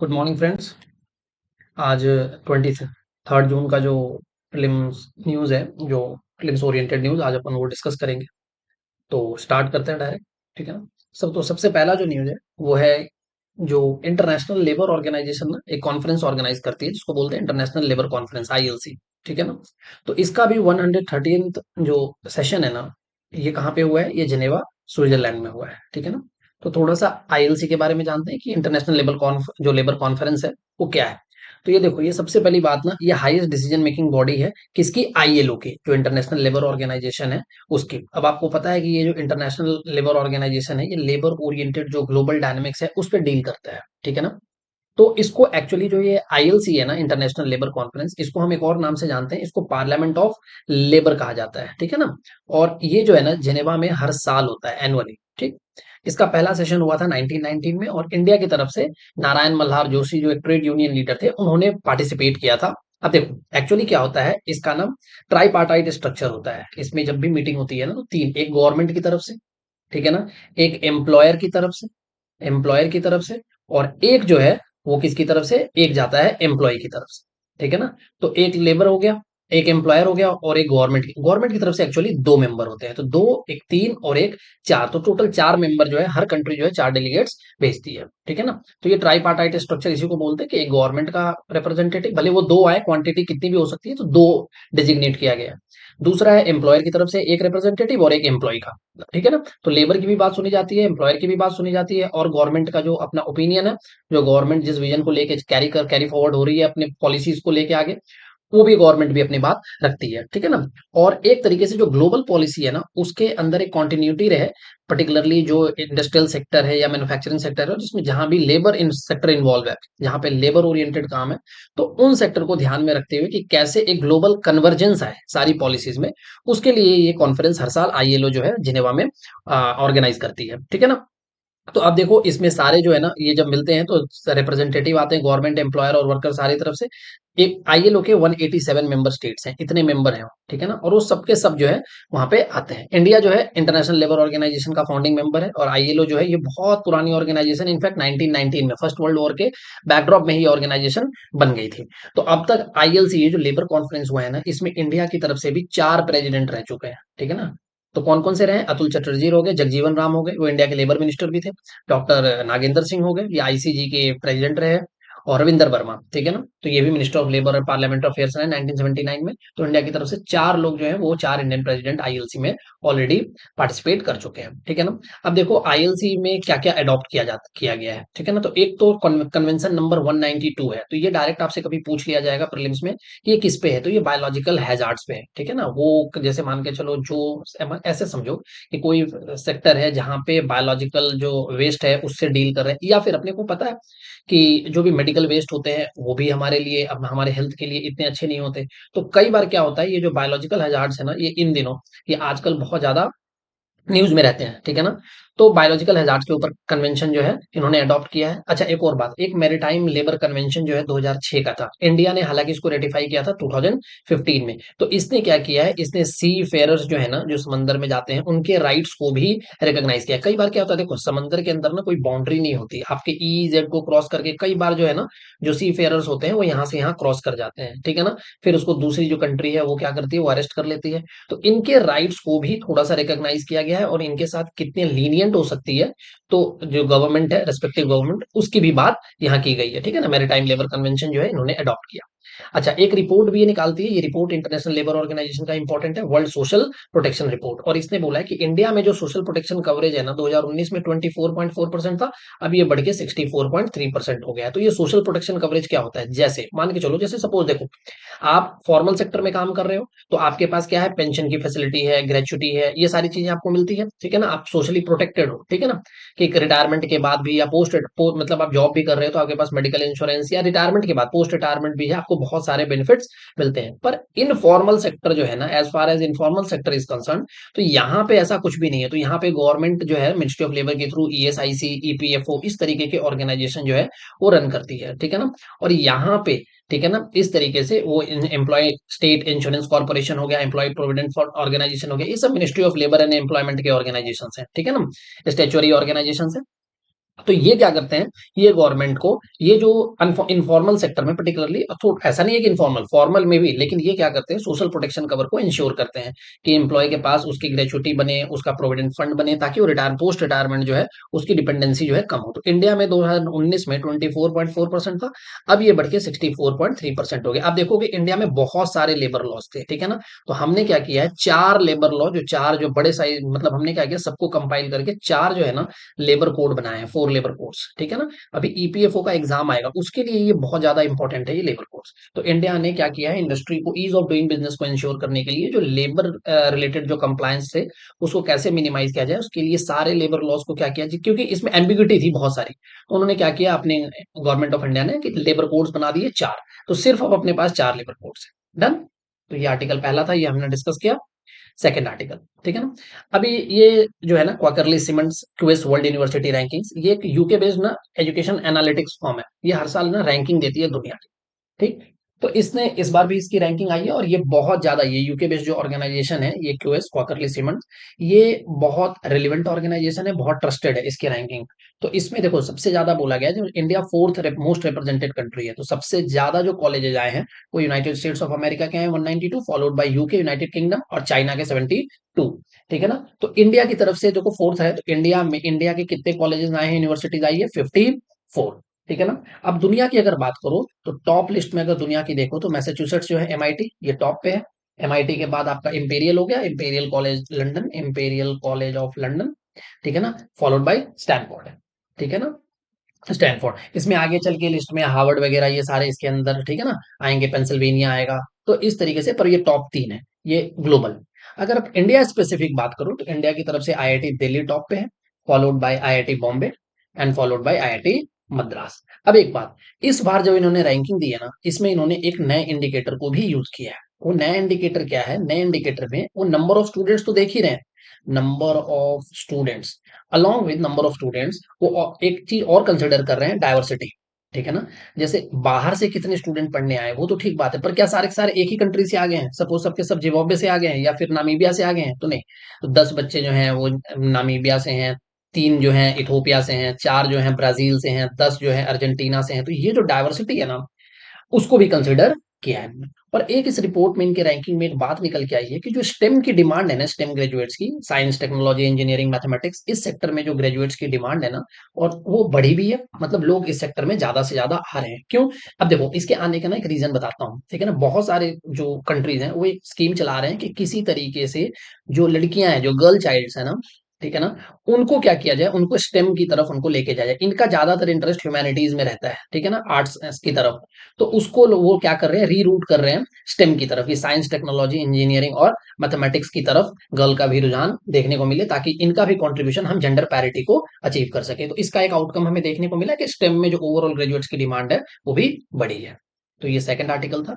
Good morning friends. आज 23 जून का जो प्रीलिम्स न्यूज़ है, जो प्रीलिम्स ओरिएंटेड न्यूज़, आज अपन वो डिस्कस करेंगे। तो स्टार्ट करते हैं डायरेक्ट। ठीक है ना। सबसे पहला जो न्यूज़ है वो है, जो इंटरनेशनल लेबर ऑर्गेनाइजेशन ना एक कॉन्फ्रेंस ऑर्गेनाइज करती है जिसको बोलते हैं इंटरनेशनल लेबर कॉन्फ्रेंस, आईएलसी। ठीक है ना। तो इसका भी 113th जो सेशन है ना, ये कहाँ पे हुआ है? ये जिनेवा, स्विट्जरलैंड में हुआ है। ठीक है ना। तो थोड़ा सा आईएलसी के बारे में जानते हैं कि इंटरनेशनल लेबर कॉन्फ्रेंस है वो क्या है। तो ये देखो, ये सबसे पहली बात ना, ये हाईएस्ट डिसीजन मेकिंग बॉडी है किसकी? आईएलओ की, जो इंटरनेशनल लेबर ऑर्गेनाइजेशन है उसकी। अब आपको पता है कि ये जो इंटरनेशनल लेबर ऑर्गेनाइजेशन है, ये लेबर ओरिएंटेड जो ग्लोबल डायनामिक्स है उस पर डील करता है। ठीक है ना। तो इसको एक्चुअली जो ये आईएलसी है ना, इंटरनेशनल लेबर कॉन्फ्रेंस, इसको हम एक और नाम से जानते हैं, इसको पार्लियामेंट ऑफ लेबर कहा जाता है। ठीक है ना। और ये जो है ना, जेनेवा में हर साल होता है, एनुअली। ठीक। इसका पहला सेशन हुआ था 1919 में, और इंडिया की तरफ से नारायण मल्हार जोशी, जो एक ट्रेड यूनियन लीडर थे, उन्होंने पार्टिसिपेट किया था। अब देखो, एक्चुअली क्या होता है, इसका नाम ट्राईपार्टाइट स्ट्रक्चर होता है। इसमें जब भी मीटिंग होती है ना, तो तीन, एक गवर्नमेंट की तरफ से, ठीक है ना, एक एम्प्लॉयर की तरफ से, और एक जो है वो किसकी तरफ से, एक जाता है एम्प्लॉय की तरफ से। ठीक है ना। तो एक लेबर हो गया, एक एम्प्लॉयर हो गया, और एक गवर्नमेंट की तरफ से एक्चुअली दो मेंबर होते हैं। तो दो, एक तीन और एक चार, तो टोटल चार मेंबर जो है, हर कंट्री जो है चार डेलीगेट्स भेजती है। ठीक है ना। तो ये ट्राईपार्टाइट स्ट्रक्चर इसी को बोलते हैं कि एक गवर्नमेंट का रिप्रेजेंटेटिव, भले वो दो आए, क्वांटिटी कितनी भी हो सकती है, तो दो डिजिग्नेट किया गया है। दूसरा है एम्प्लॉयर की तरफ से एक रिप्रेजेंटेटिव और एक एम्प्लॉय का। ठीक है ना। तो लेबर की भी बात सुनी जाती है, एम्प्लॉयर की भी बात सुनी जाती है, और गवर्नमेंट का जो अपना ओपिनियन है, जो गवर्नमेंट जिस विजन को लेके कैरी फॉरवर्ड हो रही है अपने पॉलिसीज को लेके आगे, वो भी गवर्नमेंट भी अपनी बात रखती है। ठीक है ना। और एक तरीके से जो ग्लोबल पॉलिसी है ना, उसके अंदर एक कंटिन्यूटी रहे, पर्टिकुलरली जो इंडस्ट्रियल सेक्टर है या मैन्युफैक्चरिंग सेक्टर है, जिसमें जहां भी लेबर इन सेक्टर इन्वॉल्व है, जहां पे लेबर ओरिएंटेड काम है, तो उन सेक्टर को ध्यान में रखते हुए कि कैसे एक ग्लोबल कन्वर्जेंस आए सारी पॉलिसीज में, उसके लिए ये कॉन्फ्रेंस हर साल आईएलओ जो है जिनेवा में ऑर्गेनाइज करती है। ठीक है ना। तो अब देखो, इसमें सारे जो है ना, ये जब मिलते हैं तो रिप्रेजेंटेटिव आते हैं, गवर्नमेंट, एम्प्लॉयर और वर्कर सारी तरफ से। एक आईएलओ के 187 मेंबर स्टेट्स हैं, इतने मेंबर हैं। ठीक है ना। और वो सबके सब जो है वहां पे आते हैं। इंडिया जो है इंटरनेशनल लेबर ऑर्गेनाइजेशन का फाउंडिंग मेंबर है, और आईएलओ जो है ये बहुत पुरानी ऑर्गेनाइजेशन, इनफैक्ट 1919 में, फर्स्ट वर्ल्ड वॉर के बैकड्रॉप में ही ऑर्गेनाइजेशन बन गई थी। तो अब तक आईएलसी, ये जो लेबर कॉन्फ्रेंस हुआ है ना, इसमें इंडिया की तरफ से भी चार प्रेसिडेंट रह चुके हैं। ठीक है ना। तो कौन कौन से रहे? अतुल चटर्जी हो गए, जगजीवन राम हो गए, वो इंडिया के लेबर मिनिस्टर भी थे। डॉक्टर नागेंद्र सिंह हो गए, ये आईसीजी के प्रेसिडेंट रहे। और रविंदर वर्मा, ठीक है ना, तो ये भी मिनिस्टर ऑफ लेबर और पार्लियामेंट अफेयर्स रहे 1979 में। तो इंडिया की तरफ से चार लोग जो हैं, वो चार इंडियन प्रेसिडेंट आईएलसी में ऑलरेडी पार्टिसिपेट कर चुके हैं। ठीक है ना। अब देखो, आईएलसी में क्या क्या अडॉप्ट किया गया है। ठीक है ना। तो एक तो कन्वेंशन नंबर 192 है, तो ये डायरेक्ट आपसे कभी पूछ लिया जाएगा प्रीलिम्स में कि ये किस पे है, तो ये बायोलॉजिकल हैजार्ड्स पे है। ठीक है ना। वो जैसे मान के चलो, जो ऐसे समझो कि कोई सेक्टर है जहाँ पे बायोलॉजिकल जो वेस्ट है उससे डील कर रहे हैं, या फिर अपने को पता है कि जो भी मेडिकल वेस्ट होते हैं वो भी हमारे लिए, अब हमारे हेल्थ के लिए इतने अच्छे नहीं होते। तो कई बार क्या होता है, ये जो बायोलॉजिकल हजार्ड्स है ना, ये इन दिनों, ये आजकल बहुत ज्यादा न्यूज में रहते हैं। ठीक है ना। तो बायोलॉजिकल हैजार्ड्स के ऊपर कन्वेंशन जो है इन्होंने अडॉप्ट किया है। अच्छा, एक और बात, एक मैरीटाइम लेबर कन्वेंशन जो है 2006 का था, इंडिया ने हालांकि इसको रेटिफाई किया था 2015 में। तो इसने क्या किया है, इसने सी फेरर्स जो है ना, जो समंदर में जाते हैं, उनके राइट्स को भी रिकॉग्नाइज किया है। कई बार क्या होता है, देखो समंदर के अंदर ना कोई बाउंड्री नहीं होती, आपके ईजेड को क्रॉस करके कई बार जो है ना, जो सी फेरर्स होते हैं वो यहाँ से यहाँ क्रॉस कर जाते हैं। ठीक है ना। फिर उसको दूसरी जो कंट्री है वो क्या करती है, वो अरेस्ट कर लेती है। तो इनके राइट्स को भी थोड़ा सा रिकॉग्नाइज किया गया है, और इनके साथ कितने लीनियंट हो सकती है, तो जो गवर्नमेंट है, रेस्पेक्टिव गवर्नमेंट, उसकी भी बात यहाँ की गई है। ठीक है ना। मैरीटाइम लेबर कन्वेंशन जो है इन्होंने अडॉप्ट किया। अच्छा, एक रिपोर्ट भी ये निकालती है, ये रिपोर्ट इंटरनेशनल लेबर ऑर्गेनाइजेशन का इंपॉर्टेंट है, वर्ल्ड सोशल प्रोटेक्शन रिपोर्ट। और इसने बोला है कि इंडिया में जो सोशल प्रोटेक्शन कवरेज है ना, 2019 में 24.4% था, अब ये बढ़ के 64.3% हो गया है। तो ये सोशल प्रोटेक्शन कवरेज क्या होता है, जैसे मान के चलो, जैसे सपोज देखो, आप फॉर्मल सेक्टर में काम कर रहे हो, तो आपके पास क्या है, पेंशन की फैसिलिटी है, ग्रेचुटी है, ये सारी चीजें आपको मिलती है। ठीक है ना। आप सोशली प्रोटेक्टेड हो। ठीक है ना। कि रिटायरमेंट के बाद भी, या मतलब आप जॉब भी कर रहे हो तो आपके पास मेडिकल इंश्योरेंस, या रिटायरमेंट के बाद पोस्ट रिटायरमेंट भी है, आपको बहुत सारे बेनिफिट्स मिलते हैं। पर इनफॉर्मल सेक्टर जो है ना, as far as informal sector is concern, तो यहाँ पे ऐसा कुछ भी नहीं है। तो यहाँ पे गवर्नमेंट जो है मिनिस्ट्री ऑफ लेबर के थ्रू ईएसआईसी, ईपीएफओ, इस तरीके के ऑर्गेनाइजेशन जो है वो रन करती है। ठीक है ना। और यहाँ पे, ठीक है ना, इस तरीके से वो एम्प्लॉय स्टेट इंश्योरेंस कॉर्पोरेशन हो गया, एम्प्लॉय प्रोविडेंट ऑर्गेनाइजेशन हो गया, ये सब ministry of labour and employment के ऑर्गेनाइजेशन है। ठीक है ना, स्टेचुअरी ऑर्गेनाइजेशन है। तो ये क्या करते हैं, ये गवर्नमेंट को, ये जो इनफॉर्मल सेक्टर में पर्टिकुलरली, तो ऐसा नहीं है कि इनफॉर्मल, फॉर्मल में भी, लेकिन ये क्या करते हैं, सोशल प्रोटेक्शन कवर को इंश्योर करते हैं कि एम्प्लॉय के पास उसकी ग्रेचुटी बने, उसका प्रोविडेंट फंड बने, ताकि वो रिटायर पोस्ट रिटायरमेंट जो है उसकी डिपेंडेंसी जो है कम हो। तो इंडिया में 2019 में 24.4% था, अब ये बढ़ के 64.3% हो गया। अब देखो कि इंडिया में बहुत सारे लेबर लॉज थे, ठीक है ना। तो हमने क्या किया है, चार लेबर लॉ, जो चार जो बड़े साइज, मतलब हमने क्या किया, सबको कंपाइल करके चार जो है ना लेबर कोड बनाए हैं, 4 लेबर कोड्स, ठीक है ना। अभी ईपीएफओ का एग्जाम आएगा, उसके लिए ये बहुत ज्यादा इंपॉर्टेंट है ये लेबर कोड्स। तो इंडिया ने क्या किया है, इंडस्ट्री को ईज ऑफ डूइंग बिजनेस को इंश्योर करने के लिए जो लेबर रिलेटेड जो कंप्लायंस थे उसको कैसे मिनिमाइज किया जाए, उसके लिए सारे लेबर लॉज को क्या किया, क्योंकि इसमें एम्बिग्यूटी थी बहुत सारी, तो उन्होंने क्या किया, अपने गवर्नमेंट ऑफ इंडिया ने कि लेबर कोड्स बना दिए चार। तो सिर्फ अब अपने पास चार लेबर कोड्स है, डन। तो ये आर्टिकल पहला था, ये हमने डिस्कस किया। सेकंड आर्टिकल, ठीक है ना। अभी ये जो है ना quarterly cements QS world university rankings, ये एक यूके बेस्ड ना एजुकेशन एनालिटिक्स फॉर्म है, ये हर साल ना रैंकिंग देती है दुनिया की, ठीक। तो इसने इस बार भी इसकी रैंकिंग आई है, और ये बहुत ज्यादा, ये यूके बेस्ड जो ऑर्गेनाइजेशन है, ये क्यूएस क्वार्टरली सीमेंट्स, ये बहुत रिलेवेंट ऑर्गेनाइजेशन है, बहुत ट्रस्टेड है इसकी रैंकिंग। तो इसमें देखो सबसे ज्यादा बोला गया है, जो India fourth most represented country है, तो सबसे ज्यादा जो कॉलेजेस आए हैं वो यूनाइटेड स्टेट्स ऑफ अमेरिका के हैं 192, followed by UK United kingdom, और चाइना के 72, ठीक है ना। तो इंडिया की तरफ से देखो फोर्थ है, तो इंडिया में इंडिया के कितने कॉलेजेस आए हैं, यूनिवर्सिटीज आई है 54, ठीक है ना। अब दुनिया की अगर बात करो, तो टॉप लिस्ट में अगर दुनिया की देखो तो मैसाचुसेट्स जो है एमआईटी, ये टॉप पे है। एमआईटी के बाद आपका इंपेरियल हो गया, imperial college London, imperial college of London, ठीक है ना, फॉलोड बाय स्टैनफोर्ड, ठीक है ना। स्टैनफोर्ड, इसमें आगे चल के लिस्ट में हार्वर्ड वगैरह ये सारे इसके अंदर, ठीक है ना, आएंगे, पेंसिल्वेनिया आएगा। तो इस तरीके से, पर ये टॉप तीन है, ये ग्लोबल। अगर आप इंडिया स्पेसिफिक बात करो, तो इंडिया की तरफ से आईआईटी दिल्ली टॉप पे है, followed by IIT Bombay, and followed by IIT Madras. अब एक बात, इस बार जब इन्होंने रैंकिंग दी है ना, इसमें इन्होंने एक नए इंडिकेटर को भी यूज किया है। वो नया इंडिकेटर क्या है, नए इंडिकेटर में वो नंबर ऑफ स्टूडेंट्स तो देख ही रहे हैं, number of students, along with number of students, वो एक चीज और कंसिडर कर रहे हैं, डाइवर्सिटी, ठीक है ना। जैसे बाहर से कितने स्टूडेंट पढ़ने आए वो तो ठीक बात है, पर क्या सारे के सारे एक ही कंट्री से आ गए हैं, सपोज सबके सब जिम्बाब्वे से आ गए हैं या फिर नामीबिया से आ गए हैं, तो नहीं। तो 10 बच्चे जो हैं वो नामीबिया से हैं, तीन जो हैं इथोपिया से हैं, चार जो हैं ब्राजील से हैं, 10 जो है अर्जेंटीना से हैं। तो ये जो डाइवर्सिटी है ना, उसको भी कंसिडर किया है हमने। और एक इस रिपोर्ट में, इनके रैंकिंग में एक बात निकल के आई है कि जो स्टेम की डिमांड है ना, स्टेम ग्रेजुएट्स की, साइंस टेक्नोलॉजी इंजीनियरिंग मैथमेटिक्स, इस सेक्टर में जो ग्रेजुएट्स की डिमांड है ना, और वो बढ़ी भी है, मतलब लोग इस सेक्टर में ज्यादा से ज्यादा आ रहे हैं, क्यों। अब देखो इसके आने का ना एक रीजन बताता हूँ, ठीक है ना। बहुत सारे जो कंट्रीज हैं वो एक स्कीम चला रहे हैं कि किसी तरीके से जो लड़कियां हैं, जो गर्ल चाइल्ड्स है ना, ठीक है ना, उनको क्या किया जाए, उनको स्टेम की तरफ उनको लेके जाया जाए। इनका ज्यादातर इंटरेस्ट ह्यूमैनिटीज में रहता है, ठीक है ना, आर्ट्स की तरफ। तो उसको वो क्या कर रहे हैं, रीरूट कर रहे हैं स्टेम की तरफ, ये साइंस टेक्नोलॉजी इंजीनियरिंग और मैथमेटिक्स की तरफ गर्ल का भी रुझान देखने को मिले, ताकि इनका भी कंट्रीब्यूशन हम जेंडर पैरिटी को अचीव कर सके। तो इसका एक आउटकम हमें देखने को मिला कि स्टेम में जो ओवरऑल ग्रेजुएट्स की डिमांड है वो भी बढ़ी है। तो ये सेकंड आर्टिकल था।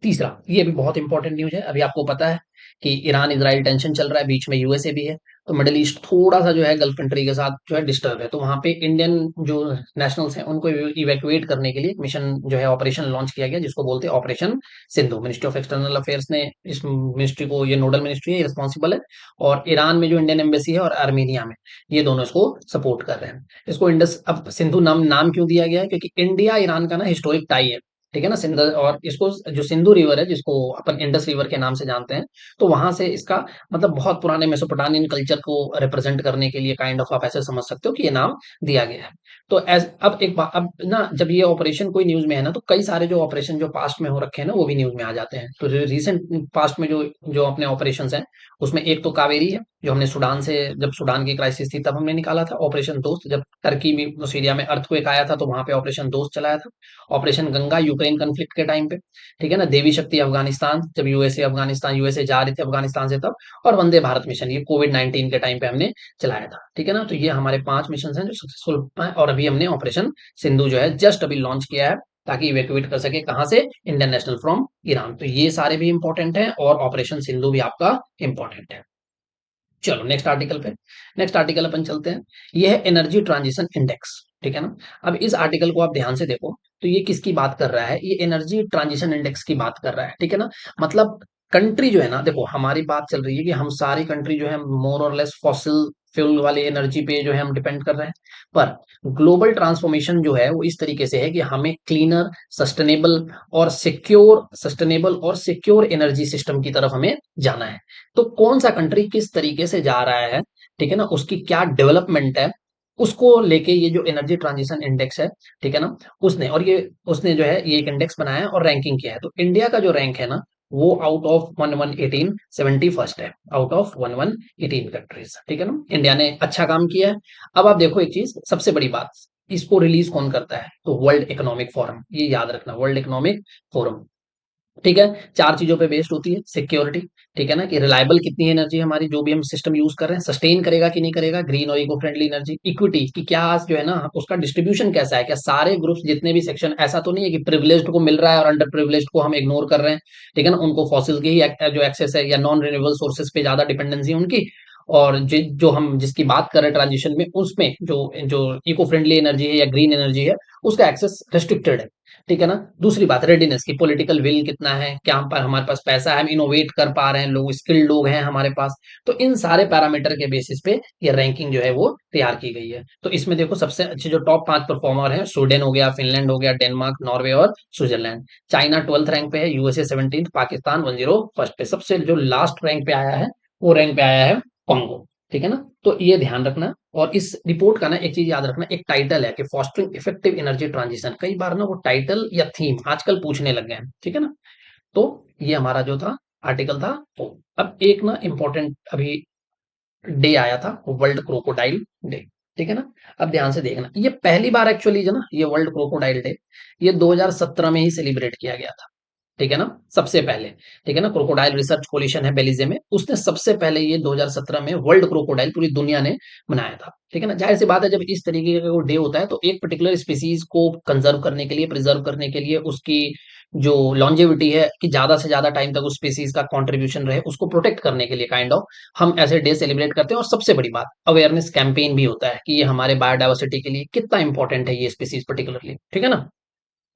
तीसरा, ये भी बहुत इंपॉर्टेंट न्यूज है। अभी आपको पता है कि ईरान इजराइल टेंशन चल रहा है, बीच में यूएसए भी है। तो मिडिल ईस्ट थोड़ा सा जो है गल्फ कंट्री के साथ जो है डिस्टर्ब है, तो वहां पे इंडियन जो नेशनल्स हैं उनको इवैक्यूएट करने के लिए एक मिशन जो है ऑपरेशन लॉन्च किया गया, जिसको बोलते हैं operation Sindhu. Ministry of external affairs ने इस मिनिस्ट्री को, ये नोडल मिनिस्ट्री है, ये रिस्पॉन्सिबल है। और ईरान में जो इंडियन एम्बेसी है और आर्मीनिया में, ये दोनों इसको सपोर्ट कर रहे हैं। इसको इंडस, अब सिंधु नाम क्यों दिया गया है, क्योंकि इंडिया ईरान का ना हिस्टोरिक टाई है, ठीक है ना, सिंध। और इसको जो सिंधु रिवर है, जिसको अपन इंडस रिवर के नाम से जानते हैं, तो वहां से इसका मतलब बहुत पुराने मेसोपोटामियन कल्चर को रिप्रेजेंट करने के लिए काइंड ऑफ आप ऐसे समझ सकते हो कि ये नाम दिया गया है। तो एज अब एक बात, अब ना जब ये ऑपरेशन कोई न्यूज में है ना, तो कई सारे जो ऑपरेशन जो पास्ट में हो रखे हैं ना वो भी न्यूज में आ जाते हैं। तो रिसेंट पास्ट में जो जो अपने ऑपरेशन हैं, उसमें एक तो कावेरी है, जो हमने सूडान से, जब सूडान की क्राइसिस थी तब हमने निकाला था। ऑपरेशन दोस्त, जब टर्की में सीरिया में अर्थक्वेक आया था तो वहां पे ऑपरेशन दोस्त चलाया था। ऑपरेशन गंगा यूक्रेन कन्फ्लिक्ट के टाइम पे, ठीक है ना। देवी शक्ति अफगानिस्तान, जब यूएसए जा रहे थे अफगानिस्तान से तब। और वंदे भारत मिशन, ये कोविड-19 के टाइम पे हमने चलाया था, ठीक है ना। तो ये हमारे 5 मिशन हैं जो सक्सेसफुल हैं, और अभी हमने ऑपरेशन सिंधु जो है जस्ट अभी लॉन्च किया है, ताकि इवैक्यूएट कर सके, कहां से, इंडियन नेशनल फ्रॉम ईरान। तो ये सारे भी इंपॉर्टेंट हैं, और ऑपरेशन सिंधु भी आपका इंपॉर्टेंट है। चलो नेक्स्ट आर्टिकल पे, नेक्स्ट आर्टिकल अपन चलते हैं। ये है एनर्जी ट्रांजिशन इंडेक्स, ठीक है ना। अब इस आर्टिकल को आप ध्यान से देखो, तो ये किसकी बात कर रहा है, ये एनर्जी ट्रांजिशन इंडेक्स की बात कर रहा है, ठीक है ना। मतलब कंट्री जो है ना, देखो हमारी बात चल रही है कि हम सारी कंट्री जो है मोर और लेस फॉसिल फ्यूल वाली एनर्जी पे जो है हम डिपेंड कर रहे हैं। पर ग्लोबल ट्रांसफॉर्मेशन जो है वो इस तरीके से है कि हमें क्लीनर, सस्टेनेबल और सिक्योर एनर्जी सिस्टम की तरफ हमें जाना है। तो कौन सा कंट्री किस तरीके से जा रहा है, ठीक है ना, उसकी क्या डेवलपमेंट है, उसको लेके ये जो एनर्जी ट्रांजिशन इंडेक्स है, ठीक है ना, उसने जो है ये एक इंडेक्स बनाया है और रैंकिंग किया है। तो इंडिया का जो रैंक है ना, वो आउट ऑफ 1118 71st है, आउट ऑफ 1118 कंट्रीज, ठीक है ना। इंडिया ने अच्छा काम किया है। अब आप देखो एक चीज, सबसे बड़ी बात, इसको रिलीज कौन करता है, तो वर्ल्ड इकोनॉमिक फोरम, ये याद रखना, वर्ल्ड इकोनॉमिक फोरम, ठीक है। चार चीजों पे बेस्ड होती है, सिक्योरिटी, ठीक है ना, कि रिलायबल कितनी एनर्जी हमारी जो भी हम सिस्टम यूज कर रहे हैं, सस्टेन करेगा कि नहीं करेगा, ग्रीन और इको फ्रेंडली एनर्जी, इक्विटी की क्या जो है ना उसका डिस्ट्रीब्यूशन कैसा है, क्या सारे ग्रुप्स जितने भी सेक्शन, ऐसा तो नहीं है कि प्रिविलेज्ड को मिल रहा है और अंडर प्रिविलेज्ड को हम इग्नोर कर रहे हैं, ठीक है ना, उनको फॉसिल की ही जो एक्सेस है या नॉन रिन्यूएबल सोर्सेज पे ज्यादा डिपेंडेंसी है उनकी, और जो हम जिसकी बात कर रहे हैं ट्रांजिशन में, उसमें जो जो इको फ्रेंडली एनर्जी है या ग्रीन एनर्जी है, उसका एक्सेस रेस्ट्रिक्टेड है, ठीक है ना। दूसरी बात, रेडीनेस की, पॉलिटिकल विल कितना है, क्या हम पर हमारे पास पैसा है, हम इनोवेट कर पा रहे हैं, लोग स्किल्ड लोग हैं हमारे पास। तो इन सारे पैरामीटर के बेसिस पे ये रैंकिंग जो है वो तैयार की गई है। तो इसमें देखो सबसे अच्छे जो टॉप 5 परफॉर्मर हैं, स्वीडन हो गया, फिनलैंड हो गया, डेनमार्क, नॉर्वे और स्विट्जरलैंड। चाइना 12th रैंक पे है, यूएसए 17th, पाकिस्तान 101st पे। सबसे जो लास्ट रैंक पे आया है, वो रैंक पे आया है कॉन्गो, ठीक है ना। तो ये ध्यान रखना। और इस रिपोर्ट का ना एक चीज याद रखना, एक टाइटल है कि फॉस्टरिंग इफेक्टिव एनर्जी ट्रांजिशन। कई बार ना वो टाइटल या थीम आजकल पूछने लग गए हैं, ठीक है ना। तो ये हमारा जो था आर्टिकल था। तो अब एक ना इम्पोर्टेंट अभी डे आया था, वर्ल्ड क्रोकोडाइल डे, ठीक है ना। अब ध्यान से देखना, ये पहली बार एक्चुअली जो ना ये वर्ल्ड क्रोकोडाइल डे, ये 2017 में ही सेलिब्रेट किया गया था, ठीक है ना, सबसे पहले, ठीक है ना। क्रोकोडाइल रिसर्च कोलिशन है बेलिजे में, उसने सबसे पहले ये 2017 में वर्ल्ड क्रोकोडाइल पूरी दुनिया ने मनाया था, ठीक है ना। जाहिर सी बात है, जब इस तरीके का डे होता है तो एक पर्टिकुलर स्पीसीज को कंजर्व करने के लिए, प्रिजर्व करने के लिए, उसकी जो लॉन्जेविटी है कि ज्यादा से ज्यादा टाइम तक उस स्पीसीज का कंट्रीब्यूशन रहे, उसको प्रोटेक्ट करने के लिए काइंड ऑफ हम ऐसे डे सेलिब्रेट करते हैं। और सबसे बड़ी बात, अवेयरनेस कैंपेन भी होता है कि ये हमारे बायोडाइवर्सिटी के लिए कितना इंपॉर्टेंट है ये स्पीसीज पर्टिकुलरली, ठीक है ना।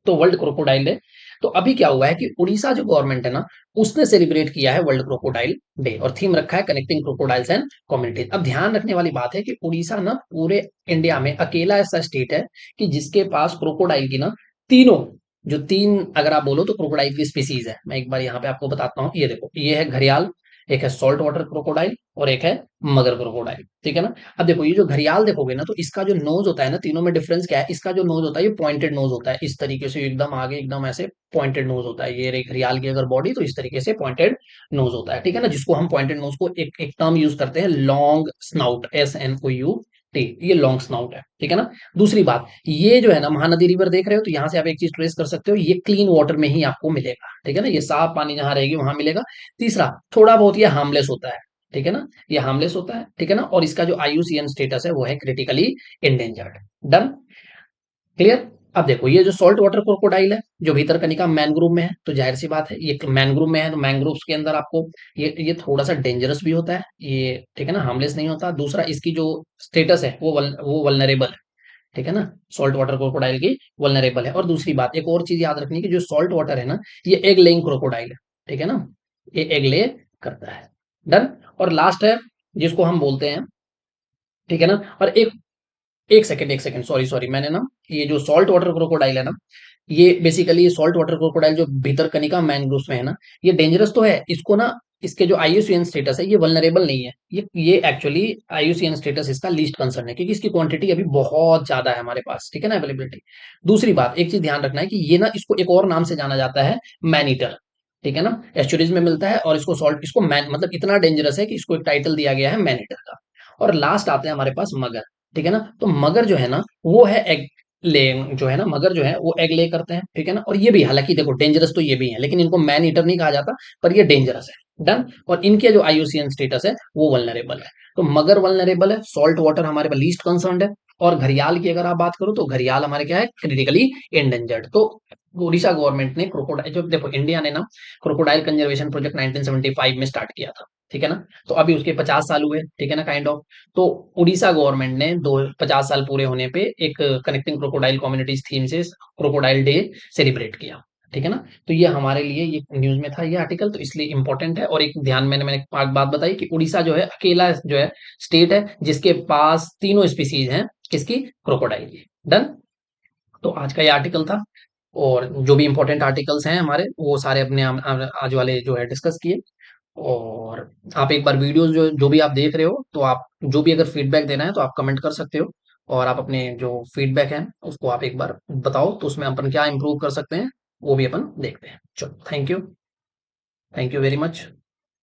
तो वर्ल्ड क्रोकोडाइल डे। तो अभी क्या हुआ है कि उड़ीसा जो गवर्नमेंट है ना, उसने सेलिब्रेट किया है वर्ल्ड क्रोकोडाइल डे और थीम रखा है कनेक्टिंग क्रोकोडाइल्स एंड कम्युनिटीज। अब ध्यान रखने वाली बात है कि उड़ीसा ना पूरे इंडिया में अकेला ऐसा स्टेट है कि जिसके पास क्रोकोडाइल की ना तीनों, जो तीन अगर आप बोलो तो क्रोकोडाइल की स्पीसीज है। मैं एक बार यहाँ पे आपको बताता हूँ, ये देखो, ये है घड़ियाल, एक है सॉल्ट वाटर क्रोकोडाइल और एक है मगर क्रोकोडाइल, ठीक है ना। अब देखो ये जो घड़ियाल देखोगे ना, तो इसका जो नोज होता है ना, तीनों में डिफरेंस क्या है, इसका जो नोज होता है ये पॉइंटेड नोज होता है, इस तरीके से एकदम आगे, एकदम ऐसे पॉइंटेड नोज होता है। ये रही घड़ियाल की अगर बॉडी, तो इस तरीके से पॉइंटेड नोज होता है, ठीक है ना, जिसको हम पॉइंटेड नोज को एक टर्म यूज करते हैं, लॉन्ग स्नाउट, SNOUT, ये लॉन्ग स्नाउट है, ठीक है ना। दूसरी बात, ये जो है ना महानदी रिवर देख रहे हो, तो यहाँ से आप एक चीज ट्रेस कर सकते हो, ये क्लीन वाटर में ही आपको मिलेगा, ठीक है ना, ये साफ पानी जहां रहेगी वहां मिलेगा। तीसरा, थोड़ा बहुत ये हार्मलेस होता है, ठीक है ना, ये हार्मलेस होता है, ठीक है ना। और इसका जो IUCN स्टेटस है वो है क्रिटिकली इंडेंजर्ड। Done, clear. अब देखो ये जो सॉल्ट वाटर क्रोकोडाइल है, जो भीतरकनिका मैनग्रोव में है, तो जाहिर सी बात है ये मैनग्रोव में है, तो मैनग्रोव्स के अंदर आपको ये थोड़ा सा डेंजरस भी होता है ये, ठीक है ना, हार्मलेस नहीं होता। दूसरा, इसकी जो स्टेटस है वो वल्नरेबल है, ठीक है ना, सॉल्ट वाटर क्रोकोडाइल की वल्नरेबल है। और दूसरी बात, एक और चीज याद रखनी है कि जो सॉल्ट वाटर है ना, ये एग लेइंग क्रोकोडाइल है, ठीक है ना, ये एग ले करता है। डन। और लास्ट है जिसको हम बोलते हैं, ठीक है ना। और एक सेकंड, सॉरी सॉरी, मैंने ना ये जो सॉल्ट वाटर क्रोकोडाइल है ना, ये बेसिकली ये सॉल्ट वाटर क्रोकोडाइल जो भीतरकनिका मैंग्रोव्स में है ना, ये डेंजरस तो है, इसको ना, इसके जो IUCN स्टेटस है ये वल्नरेबल नहीं है, ये एक्चुअली IUCN स्टेटस इसका लीस्ट कंसर्न है, क्योंकि इसकी क्वांटिटी अभी बहुत ज्यादा है हमारे पास, ठीक है ना, अवेलेबिलिटी। दूसरी बात, एक चीज ध्यान रखना है कि ये ना, इसको एक और नाम से जाना जाता है, मैन ईटर, ठीक है ना, एस्चुरीज में मिलता है। और इसको मैन मतलब इतना डेंजरस है कि इसको एक टाइटल दिया गया है मैन ईटर का। और लास्ट आते हैं हमारे पास मगर, ठीक है ना। तो मगर जो है ना, वो है एग ले, जो है ना मगर जो है वो एग ले करते हैं, ठीक है ना। और ये भी, हालांकि देखो डेंजरस तो ये भी है, लेकिन इनको मैन ईटर नहीं कहा जाता, पर ये डेंजरस है। डन। और इनके जो IUCN स्टेटस है वो वल्नरेबल है। तो मगर वल्नरेबल है, सॉल्ट वाटर हमारे पास लीस्ट कंसर्न है। और घड़ियाल की अगर आप बात करो, तो घड़ियाल हमारे क्या है, क्रिटिकली इंडेंजर्ड। तो उड़ीसा गवर्नमेंट ने क्रोकोडाइल, जो देखो इंडिया ने ना क्रोकोडाइल कंजर्वेशन प्रोजेक्ट 1975 में स्टार्ट किया था, ठीक है ना। तो अभी उसके 50 साल हुए, ठीक है ना, काइंड ऑफ। तो उड़ीसा गवर्नमेंट ने दो 50 साल पूरे होने पे एक कनेक्टिंग क्रोकोडाइल कम्युनिटीज थीम से क्रोकोडाइल डे सेलिब्रेट किया। ठीक है ना? तो ये हमारे लिए ये न्यूज़ में था ये आर्टिकल, तो इसलिए इम्पोर्टेंट है। और एक ध्यान मैंने एक बात बताई कि उड़ीसा जो है अकेला जो है स्टेट है जिसके पास तीनों स्पीशीज हैं किसकी, क्रोकोडाइल की। डन। तो आज का ये आर्टिकल था, और जो भी इम्पोर्टेंट आर्टिकल्स हैं हमारे वो सारे अपने आज वाले जो है डिस्कस किए। और आप एक बार वीडियोस जो जो भी आप देख रहे हो, तो आप जो भी अगर फीडबैक देना है तो आप कमेंट कर सकते हो। और आप अपने जो फीडबैक है उसको आप एक बार बताओ, तो उसमें अपन क्या इम्प्रूव कर सकते हैं वो भी अपन देखते हैं। चलो, थैंक यू वेरी मच।